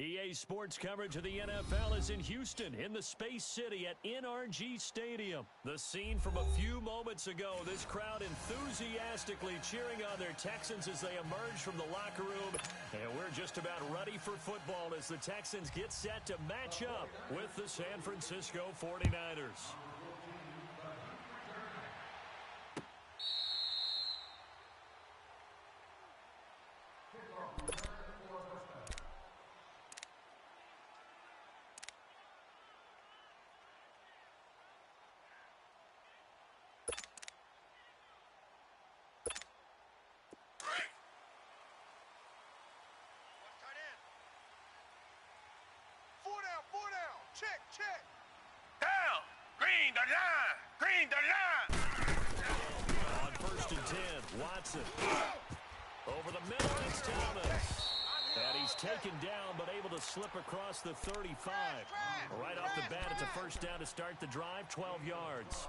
EA Sports coverage of the NFL is in Houston, in the Space City at NRG Stadium. The scene from a few moments ago, this crowd enthusiastically cheering on their Texans as they emerge from the locker room. And we're just about ready for football as the Texans get set to match up with the San Francisco 49ers. Check. Down. Green the line. On 1st and 10, Watson. Over the middle, it's Thomas. And he's taken down, but able to slip across the 35. Right off the bat, it's a first down to start the drive, 12 yards.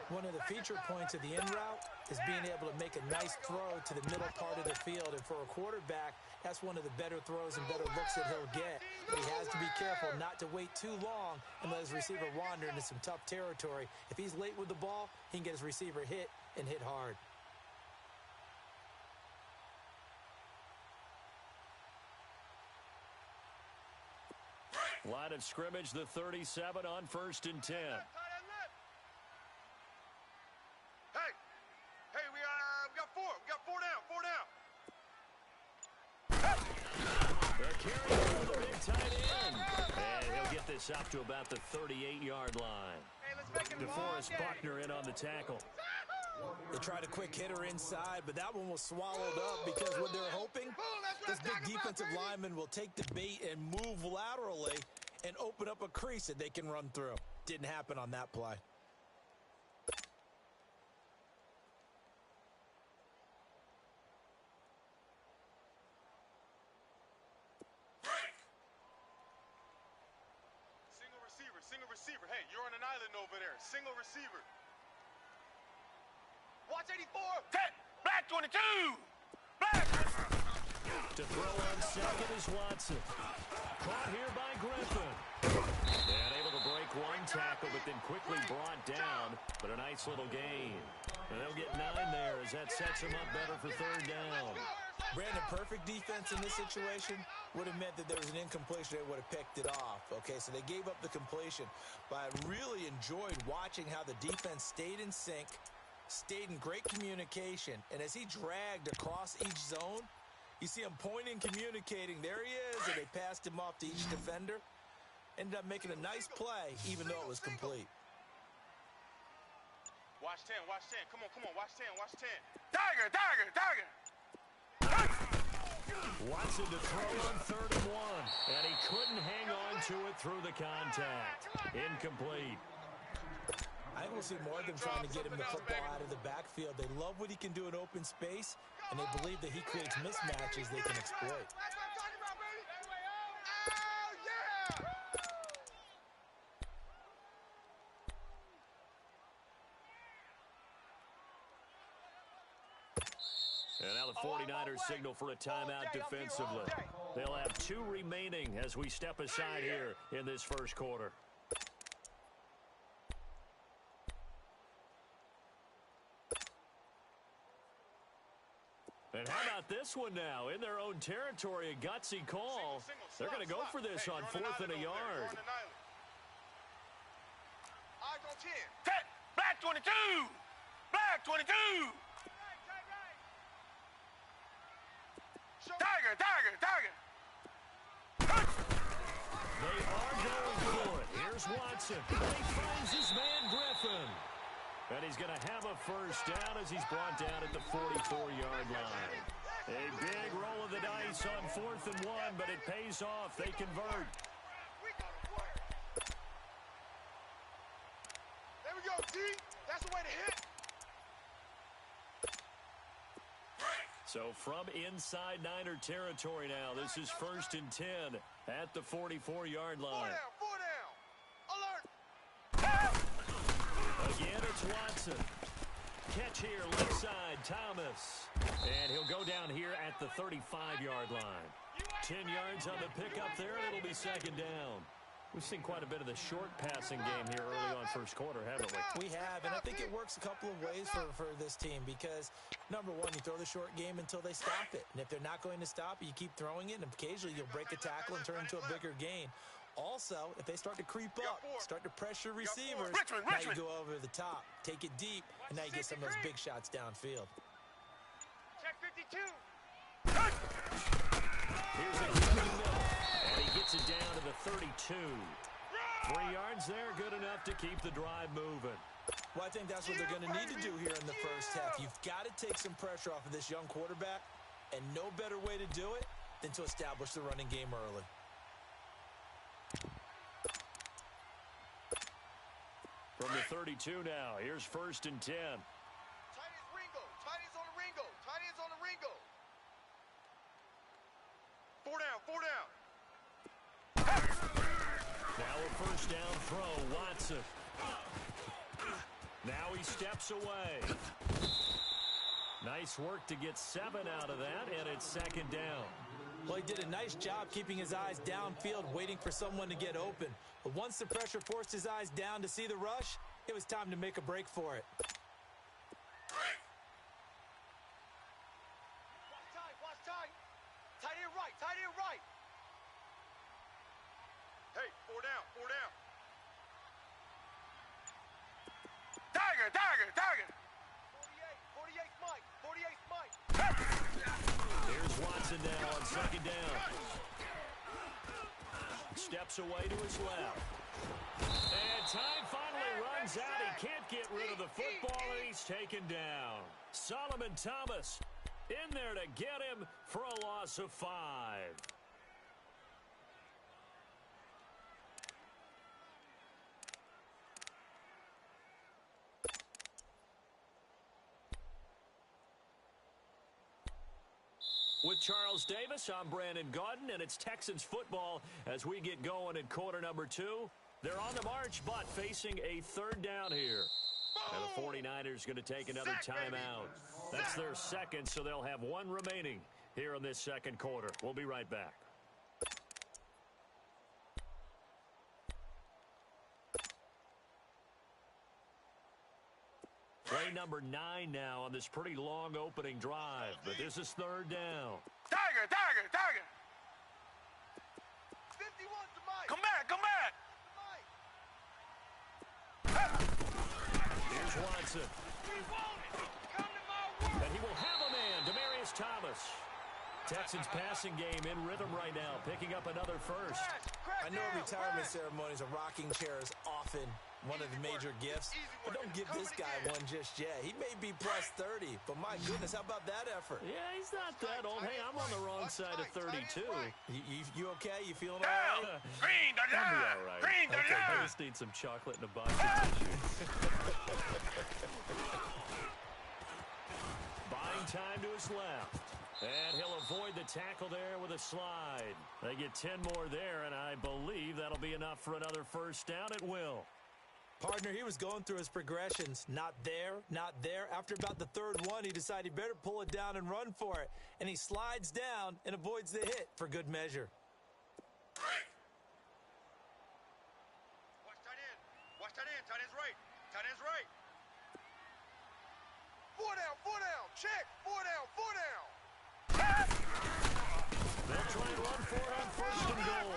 One of the feature points of the in route is being able to make a nice throw to the middle part of the field. And for a quarterback, that's one of the better throws and better looks that he'll get. But he has to be careful not to wait too long and let his receiver wander into some tough territory. If he's late with the ball, he can get his receiver hit and hit hard. Line of scrimmage, the 37 on 1st and 10. We got four down. They're carrying for the big tight end. And he'll get this up to about the 38-yard line. DeForest Buckner in on the tackle. They tried a quick hitter inside, but that one was swallowed up because what they're hoping, this big defensive lineman will take the bait and move laterally and open up a crease that they can run through. Didn't happen on that play. Single receiver. Hey, you're on an island over there. Single receiver. Watch 84. Black 22. Black. To throw on second is Watson. Caught here by Griffin. And able to break one tackle, but then quickly brought down. But a nice little gain. And they'll get 9 there as that sets them up better for 3rd down. Brandon, perfect defense in this situation would have meant that there was an incompletion. They would have picked it off. Okay, so they gave up the completion. But I really enjoyed watching how the defense stayed in sync, stayed in great communication. And as he dragged across each zone, you see him pointing, communicating. There he is, and they passed him off to each defender. Ended up making a nice play, even though it was complete. Watch 10. Come on. Watch 10. Tiger. Watson to throw on 3rd and 1. And he couldn't hang on to it through the contact. Incomplete. I think we'll see more of them trying to get him the football out of the backfield. They love what he can do in open space, and they believe that he creates mismatches they can exploit. And now the 49ers signal for a timeout defensively. They'll have 2 remaining as we step aside here in this first quarter. And how about this one now? In their own territory, a gutsy call. They're going to go for this on 4th and a yard. Black 22. Black 22. Tiger. They are going for it. Here's Watson. He finds his man Griffin. And he's going to have a first down as he's brought down at the 44-yard line. A big roll of the dice on 4th and 1, but it pays off. They convert. There we go, D. That's the way to hit. So from inside Niner territory now, this is 1st and 10 at the 44-yard line. 4 down. Alert. Again, it's Watson. Catch here, left side, Thomas. And he'll go down here at the 35-yard line. 10 yards on the pickup there, and it'll be second down. We've seen quite a bit of the short passing game here early on first quarter, haven't we? We have, and I think it works a couple of ways for this team because, number one, you throw the short game until they stop it. And if they're not going to stop it, you keep throwing it, and occasionally you'll break a tackle and turn it into a bigger gain. Also, if they start to creep up, start to pressure receivers, now you go over the top, take it deep, and now you get some of those big shots downfield. Check 52. Here's a huge middle, and he gets it down to the 32. 3 yards there, good enough to keep the drive moving. Well, I think that's what they're going to need to do here in the first half. You've got to take some pressure off of this young quarterback, and no better way to do it than to establish the running game early. From the 32 now, here's 1st and 10. Tight ends Ringo. Tight ends on the Ringo. Tight ends on the Ringo. 4 down. 4 down. Now a first down throw, Watson. Now he steps away. Nice work to get 7 out of that, and it's second down. Well, he did a nice job keeping his eyes downfield, waiting for someone to get open. But once the pressure forced his eyes down to see the rush, it was time to make a break for it. Watch tight. Watch tight. Tight end right. Tight end right. Hey, 4 down. 4 down. Tiger. Tiger. Tiger. 48. 48 Mike. 48 Mike. Here's Watson now on second down. Steps away to his left. And time finally runs out. He can't get rid of the football, and he's taken down. Solomon Thomas in there to get him for a loss of 5. With Charles Davis, I'm Brandon Gaudin, and it's Texans football as we get going in quarter number 2. They're on the march, but facing a 3rd down here. And the 49ers going to take another timeout. That's their second, so they'll have 1 remaining here in this second quarter. We'll be right back. Play number 9 now on this pretty long opening drive, but this is 3rd down. Tiger. Tiger. Tiger. 51 to Mike. Come back. Come back. Here's Watson. And he will have a man, Demaryius Thomas. Texans passing game in rhythm right now, picking up another first. I know retirement ceremonies, a rocking chair is often one of the major gifts, but don't give this guy one just yet. He may be plus 30, but my goodness, how about that effort? Yeah, he's not that old. Hey, I'm on the wrong side of 32. You okay? You feeling all right? Green the I'll be line. all right. Green the Okay, I line. just need some chocolate in a box. Buying time to his left. And he'll avoid the tackle there with a slide. They get 10 more there, and I believe that'll be enough for another first down. It will. Partner, he was going through his progressions. Not there, not there. After about the 3rd one, he decided he better pull it down and run for it. And he slides down and avoids the hit for good measure. Watch tight end. Watch tight end. Tight end's right. Tight end's right. 4 down. 4 down. Check. 4 down. 4 down. They'll try and run for it on 1st and goal.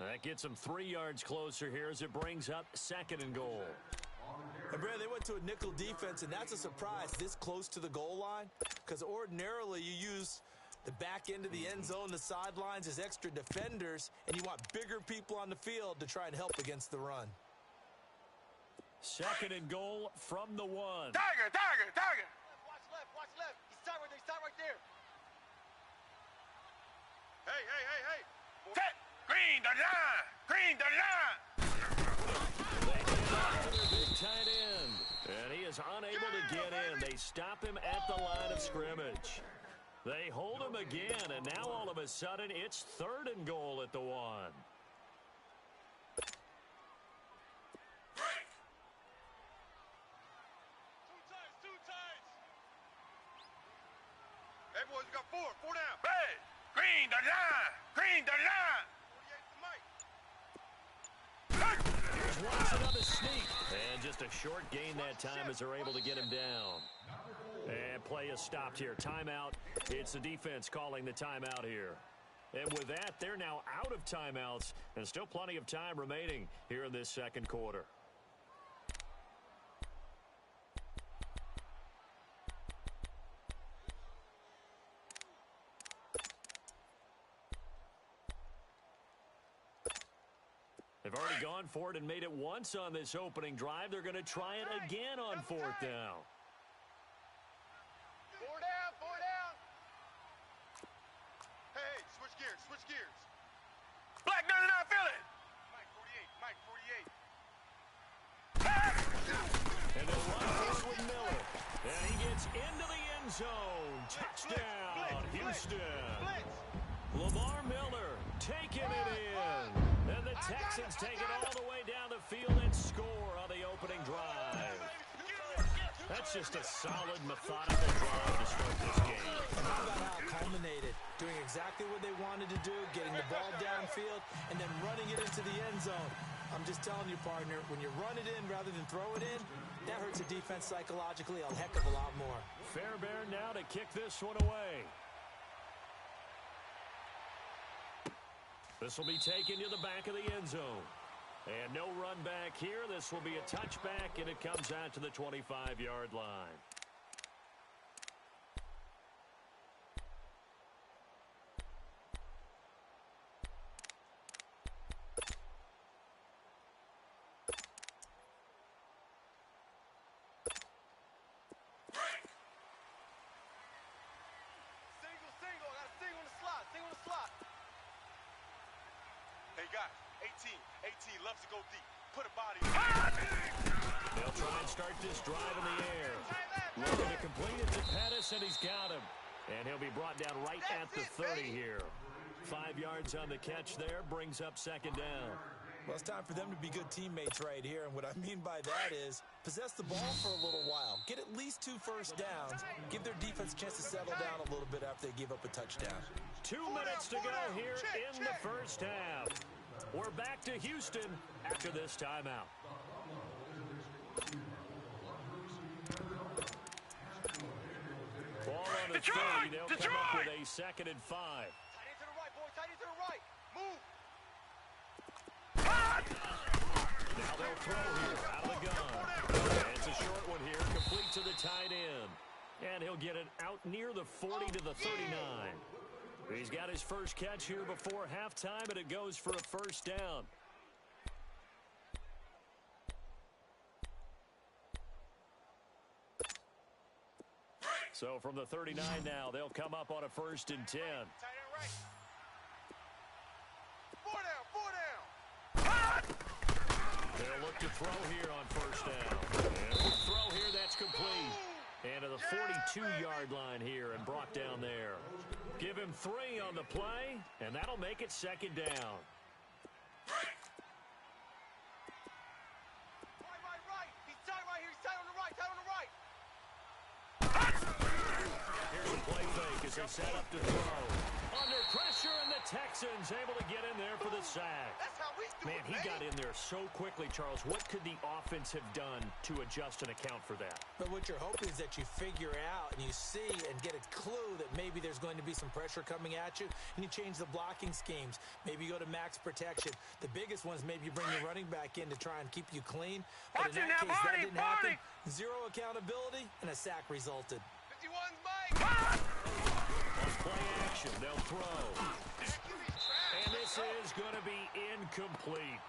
That gets them 3 yards closer here as it brings up 2nd and goal. And Brad, they went to a nickel defense, and that's a surprise this close to the goal line, because ordinarily you use the back end of the end zone, the sidelines as extra defenders, and you want bigger people on the field to try and help against the run. 2nd and goal from the 1. Tiger. Tiger. Tiger. Watch left. Watch left. He's tight right there. He's tight right there. Hey. Set. Green the line. Green the line. They hand off to their big tight end. And he is unable to get in. They stop him at the line of scrimmage. They hold him again, and now all of a sudden it's 3rd and goal at the 1. Hey, boys, we got four. Four down. Red, green, the line. Green, the line. 48 to Mike. Here's once another sneak. And just a short gain that time as they're able to get him down. And play is stopped here. Timeout. It's the defense calling the timeout here. And with that, they're now out of timeouts. And still plenty of time remaining here in this second quarter. They've already gone for it and made it once on this opening drive. They're going to try it again on fourth down. Four down, four down. Hey, switch gears, switch gears. Black 99, feel it. Mike 48, And they'll run for it with Miller. And he gets into the end zone. Touchdown, Houston. Lamar Miller taking it in. And the Texans take it all the way down the field and score on the opening drive. That's just a solid, methodical drive to start this game. How about how it culminated? Doing exactly what they wanted to do, getting the ball downfield, and then running it into the end zone. I'm just telling you, partner, when you run it in rather than throw it in, that hurts the defense psychologically a heck of a lot more. Fairbairn now to kick this one away. This will be taken to the back of the end zone. And no run back here. This will be a touchback, and it comes out to the 25-yard line. Single, got a single in the slot, Hey, guys, 18 loves to go deep. Put a body in. They'll try and start this drive in the air. Looking to complete it to Pettis, and he's got him. And he'll be brought down right at the 30 here. 5 yards on the catch there, brings up second down. Well, it's time for them to be good teammates right here, and what I mean by that is possess the ball for a little while. Get at least 2 first downs. Give their defense a chance to settle down a little bit after they give up a touchdown. 2 minutes to go here in the first half. We're back to Houston after this timeout. Ball on the 30. They'll come up with a 2nd and 5. Tight end to the right, boy. Tight end to the right. Move. Now they'll throw here out of the gun. And it's a short one here, complete to the tight end. And he'll get it out near the 40 to the 39. He's got his first catch here before halftime, and it goes for a first down. So from the 39 now, they'll come up on a 1st and 10. Tight end right. 4 down. They'll look to throw here on 1st down. And with throw here, that's complete. And to the 42-yard line here and brought down there. Give him 3 on the play, and that'll make it 2nd down. Right. He's tight right here. He's tight on the right. Tight on the right. Here's a play fake as they set up to throw. Under pressure, and the Texans able to get in there for the sack. That's how we do Man, it, he got in there so quickly, Charles. What could the offense have done to adjust and account for that? But what you're hoping is that you figure out and you see and get a clue that maybe there's going to be some pressure coming at you, and you change the blocking schemes. Maybe you go to max protection. The biggest one's maybe you bring your running back in to try and keep you clean. But in that case, that didn't happen. 0 accountability, and a sack resulted. 51's Mike. On play action, they'll throw. And this is going to be incomplete.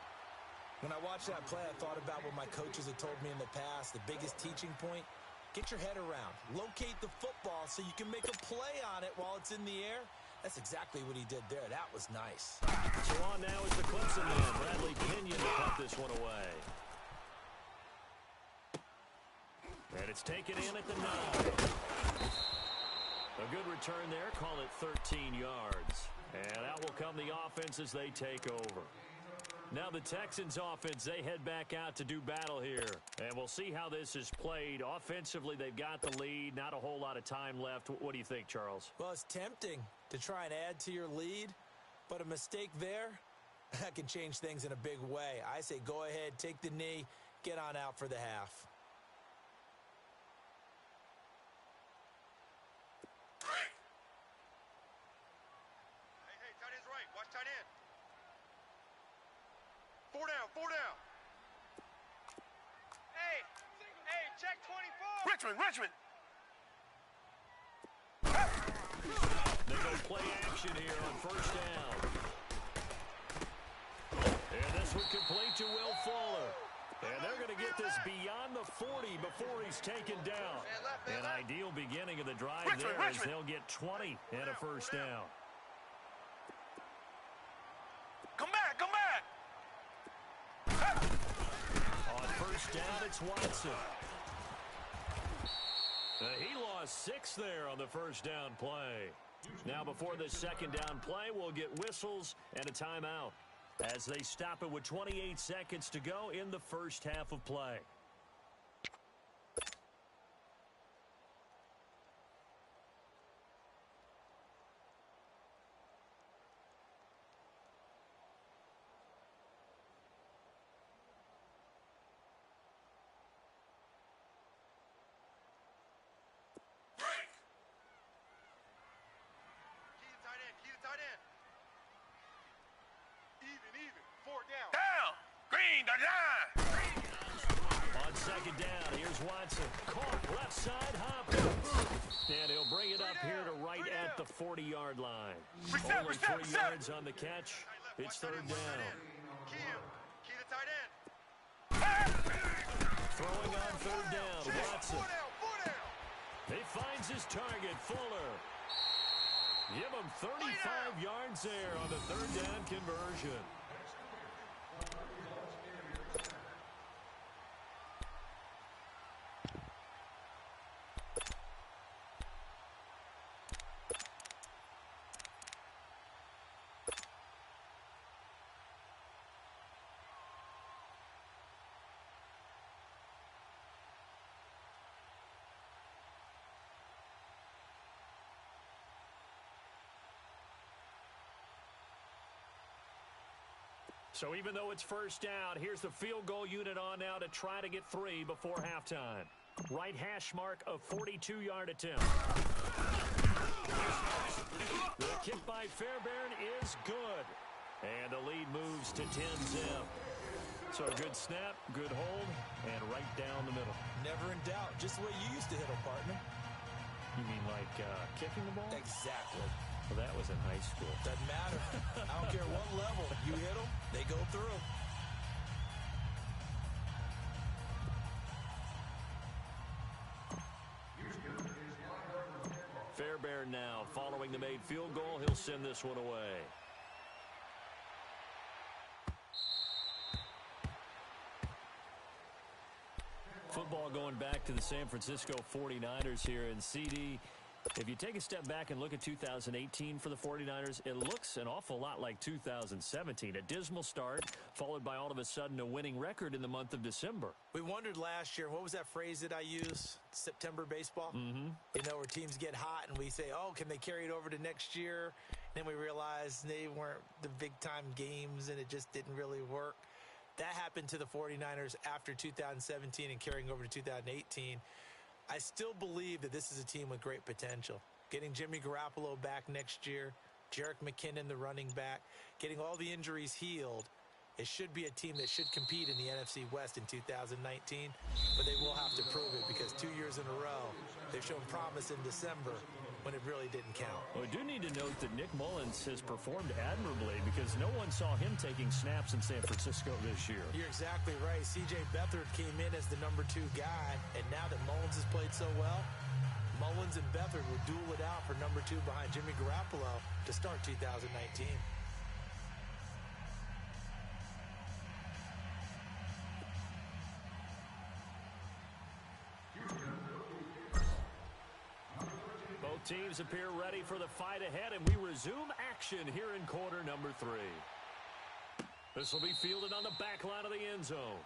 When I watched that play, I thought about what my coaches had told me in the past. The biggest teaching point, get your head around. Locate the football so you can make a play on it while it's in the air. That's exactly what he did there. That was nice. So on now is the Clemson man, Bradley Pinion, to put this one away. And it's taken in at the 9. A good return there. Call it 13 yards. And out will come the offense as they take over. Now the Texans offense, they head back out to do battle here. And we'll see how this is played. Offensively, they've got the lead. Not a whole lot of time left. What do you think, Charles? Well, it's tempting to try and add to your lead, but a mistake there, that can change things in a big way. I say go ahead, take the knee, get on out for the half. Hey, tight end's right. Watch tight end. Four down. Hey, check 24. Richmond. They go play action here on first down. And this one complete to Will Fuller. And they're going to get this beyond the 40 before he's taken down. An ideal beginning of the drive there as they'll get 20 and a first down. Come back. On first down, it's Watson. He lost 6 there on the first down play. Now before the second down play, we'll get whistles and a timeout as they stop it with 28 seconds to go in the first half of play. Key to tight end. Even. 4 down. Green, the line. On second down, here's Watson. Caught left side, Hopkins. And he'll bring it up here to right at the 40-yard line. Only 3 yards on the catch. It's third down. Key to tight end. Throwing on third down, Watson. 4 down. He finds his target, Fuller. Give him 35 yards there on the third down conversion. So even though it's first down, here's the field goal unit on now to try to get 3 before halftime. Right hash mark of 42-yard attempt. The kick by Fairbairn is good. And the lead moves to 10-zip. So a good snap, good hold, and right down the middle. Never in doubt. Just the way you used to hit them, partner. You mean like kicking the ball? Exactly. Well, that was in high school. Doesn't matter. I don't care what level. You hit them, they go through. Fairbairn now following the made field goal. He'll send this one away. Football going back to the San Francisco 49ers here in CD. If you take a step back and look at 2018 for the 49ers, it looks an awful lot like 2017. A dismal start, followed by all of a sudden a winning record in the month of December. We wondered last year, what was that phrase that I used? September baseball? Mm-hmm. You know, where teams get hot and we say, oh, can they carry it over to next year? And then we realize they weren't the big-time games and it just didn't really work. That happened to the 49ers after 2017 and carrying over to 2018. I still believe that this is a team with great potential. Getting Jimmy Garoppolo back next year, Jerick McKinnon, the running back, getting all the injuries healed, it should be a team that should compete in the NFC West in 2019, but they will have to prove it because 2 years in a row, they've shown promise in December when it really didn't count. Well, I do need to note that Nick Mullins has performed admirably because no one saw him taking snaps in San Francisco this year. You're exactly right. C.J. Beathard came in as the number 2 guy, and now that Mullins has played so well, Mullins and Beathard will duel it out for number 2 behind Jimmy Garoppolo to start 2019. Teams appear ready for the fight ahead, and we resume action here in quarter number 3. This will be fielded on the back line of the end zone.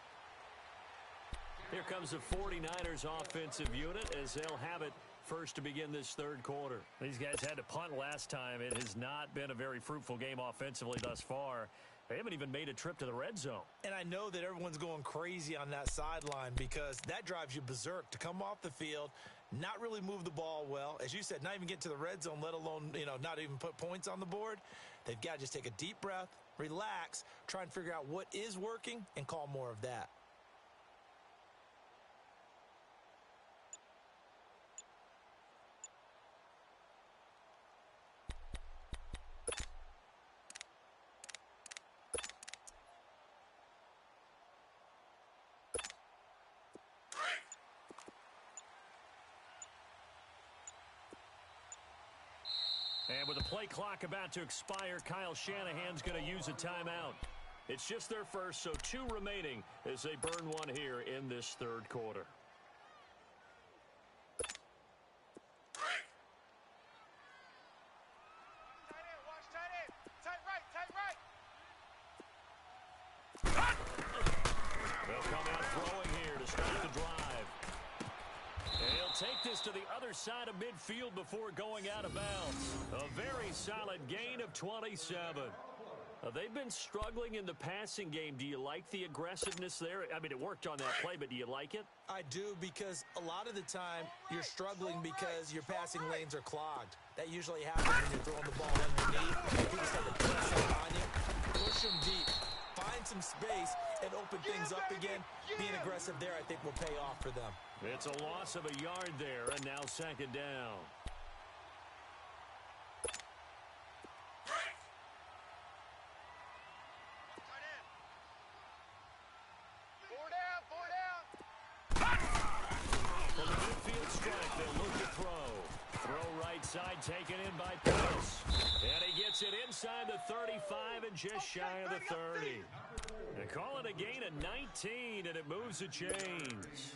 Here comes the 49ers offensive unit as they'll have it first to begin this third quarter. These guys had to punt last time. It has not been a very fruitful game offensively thus far. They haven't even made a trip to the red zone. And I know that everyone's going crazy on that sideline because that drives you berserk to come off the field, not really move the ball well. As you said, not even get to the red zone, let alone, not even put points on the board. They've got to just take a deep breath, relax, try and figure out what is working, and call more of that. And with the play clock about to expire, Kyle Shanahan's going to use a timeout. It's just their first, so 2 remaining as they burn one here in this third quarter. Tight end, watch tight end. Tight right, tight right. They'll come out throwing here to start the drive. And he'll take this to the other side of midfield before going out of bounds. A very solid gain of 27. They've been struggling in the passing game. Do you like the aggressiveness there? I mean, it worked on that play, but do you like it? I do, because a lot of the time you're struggling because your passing lanes are clogged. That usually happens when you're throwing the ball underneath. People start to press up on you. Push them deep. Find some space and open things up again. Being aggressive there, I think, will pay off for them. It's a loss of a yard there, and now second down. Tight end. 4 down, 4 down. From the midfield strike, they'll look to throw. Throw right side, taken in by Pierce. And he gets it inside the 35 and just shy of the 30. They call it a gain of 19, and it moves the chains.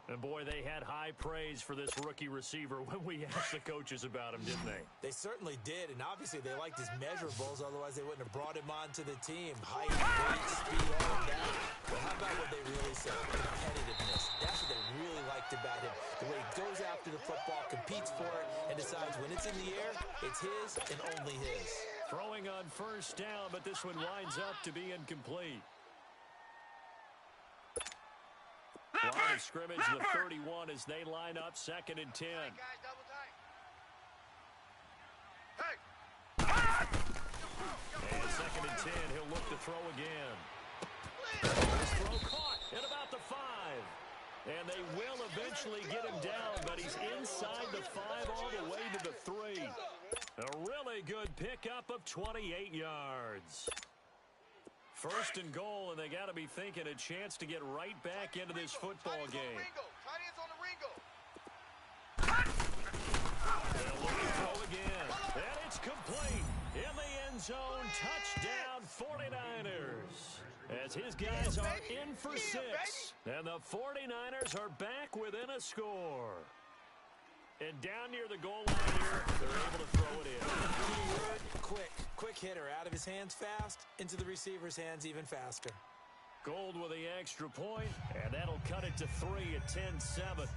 And, boy, they had high praise for this rookie receiver when we asked the coaches about him, didn't they? They certainly did, and obviously they liked his measurables. Otherwise, they wouldn't have brought him onto the team. Height, weight, speed, all of that. But how about what they really said? Competitiveness. That's what they really liked about him. The way he goes after the football, competes for it, and decides when it's in the air, it's his and only his. Throwing on first down, but this one winds up to be incomplete. Line of scrimmage, the 31 as they line up, 2nd and 10. Hey, guys, double tight. Hey! And 2nd and 10, he'll look to throw again. This throw caught at about the 5. And they will eventually get him down, but he's inside the 5 all the way to the 3. A really good pickup of 28 yards. 1st and goal, and they got to be thinking a chance to get right back into this football game. Tight ends on the Ringo. They'll look to throw again. And it's complete. In the end zone, touchdown 49ers. As his guys are in for 6. And the 49ers are back within a score. And down near the goal line here, they're able to throw it in. Quick hitter, out of his hands fast, into the receiver's hands even faster. Gold with the extra point, and that'll cut it to 3 at 10-7.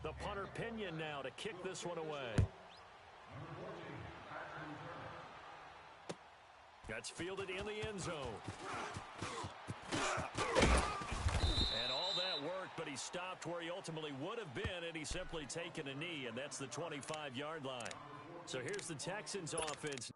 The punter Pinion now to kick this one away. That's fielded in the end zone. And all that worked, but he stopped where he ultimately would have been, and he's simply taken a knee, and that's the 25-yard line. So here's the Texans offense.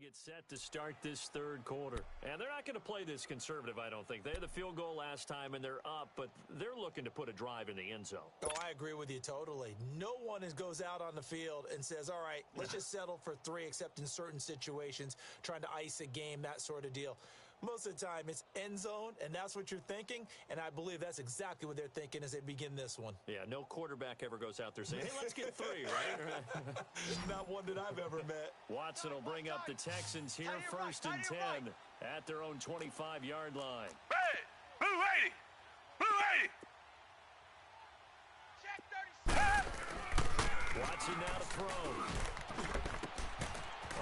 get set to start this third quarter. And they're not going to play this conservative, I don't think. They had the field goal last time, and they're up, but they're looking to put a drive in the end zone. Oh, I agree with you totally. No one goes out on the field and says, all right, let's just settle for 3, except in certain situations, trying to ice a game, that sort of deal. Most of the time, it's end zone, and that's what you're thinking, and I believe that's exactly what they're thinking as they begin this one. Yeah, no quarterback ever goes out there saying, hey, let's get 3, right? Not one that I've ever met. Watson will bring up the Texans here first and 10 at their own 25-yard line. Red, blue 80, blue 80. Check 30. Watson now to throw.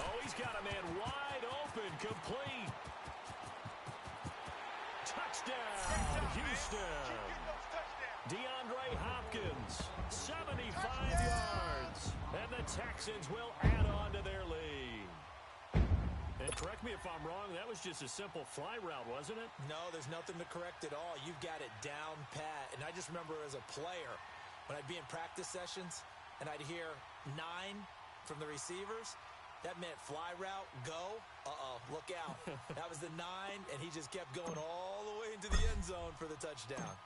Oh, he's got a man wide open, complete. Touchdown, Houston. DeAndre Hopkins, 75 yards. And the Texans will add on to their lead. And correct me if I'm wrong, that was just a simple fly route, wasn't it? No, there's nothing to correct at all. You've got it down pat. And I just remember as a player, when I'd be in practice sessions and I'd hear 9 from the receivers, that meant fly route, go, look out. That was the 9, and he just kept going all the way into the end zone for the touchdown.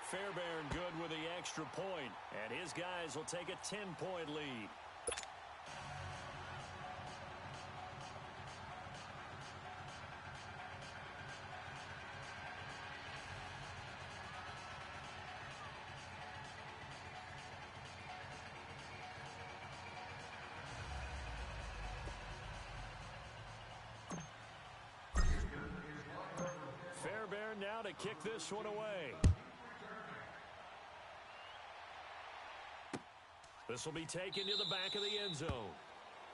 Fairbairn good with the extra point, and his guys will take a 10-point lead. Fairbairn now to kick this one away. This will be taken to the back of the end zone.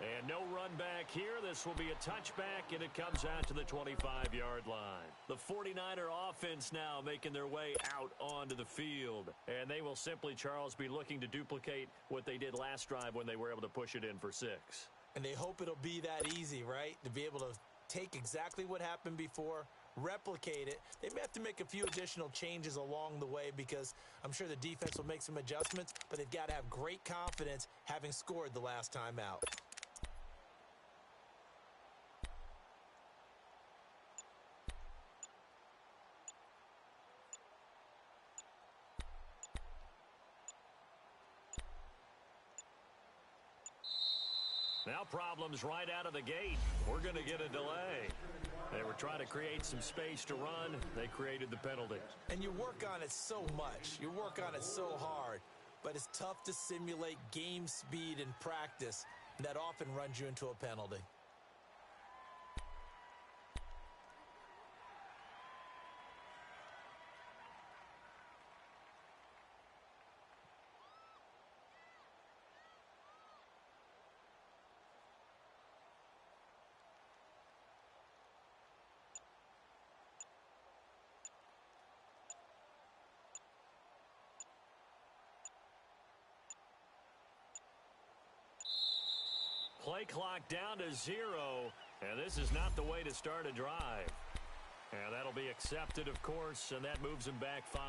And no run back here. This will be a touchback, and it comes out to the 25-yard line. The 49er offense now making their way out onto the field. And they will simply, Charles, be looking to duplicate what they did last drive when they were able to push it in for 6. And they hope it'll be that easy, right? To be able to take exactly what happened before, replicate it. They may have to make a few additional changes along the way because I'm sure the defense will make some adjustments, but they've got to have great confidence having scored the last time out. Now problems right out of the gate. We're going to get a delay. They were trying to create some space to run. They created the penalty. And you work on it so much. You work on it so hard. But it's tough to simulate game speed in practice. And that often runs you into a penalty. Play clock down to 0, and this is not the way to start a drive. And that'll be accepted, of course, and that moves them back 5.